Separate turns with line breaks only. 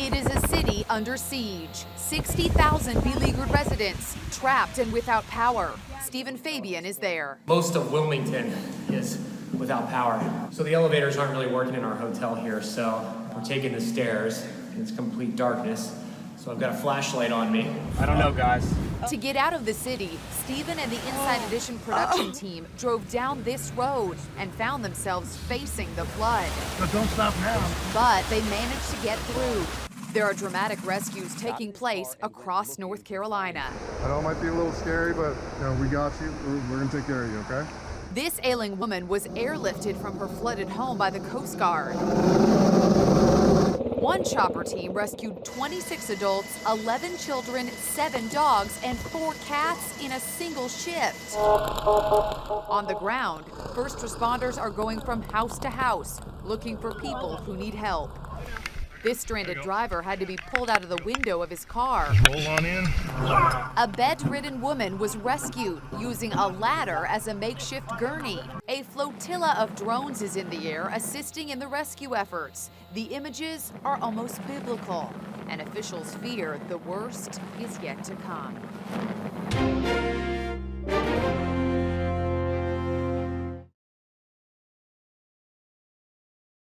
It is a city under siege. 60,000 beleaguered residents trapped and without power. Stephen Fabian is there.
Most of Wilmington is without power. So the elevators aren't really working in our hotel here, so we're taking the stairs. It's complete darkness. So I've got a flashlight on me. I don't know, guys.
To get out of the city, Stephen and the Inside Edition production team drove down this road and found themselves facing the flood.
But don't stop now.
But they managed to get through. There are dramatic rescues taking place across North Carolina.
I know it might be a little scary, but we got you. We're gonna take care of you, okay?
This ailing woman was airlifted from her flooded home by the Coast Guard. One chopper team rescued 26 adults, 11 children, 7 dogs, and 4 cats in a single shift. On the ground, first responders are going from house to house, looking for people who need help. This stranded driver had to be pulled out of the window of his car.
Roll on in.
A bedridden woman was rescued using a ladder as a makeshift gurney. A flotilla of drones is in the air assisting in the rescue efforts. The images are almost biblical, and officials fear the worst is yet to come.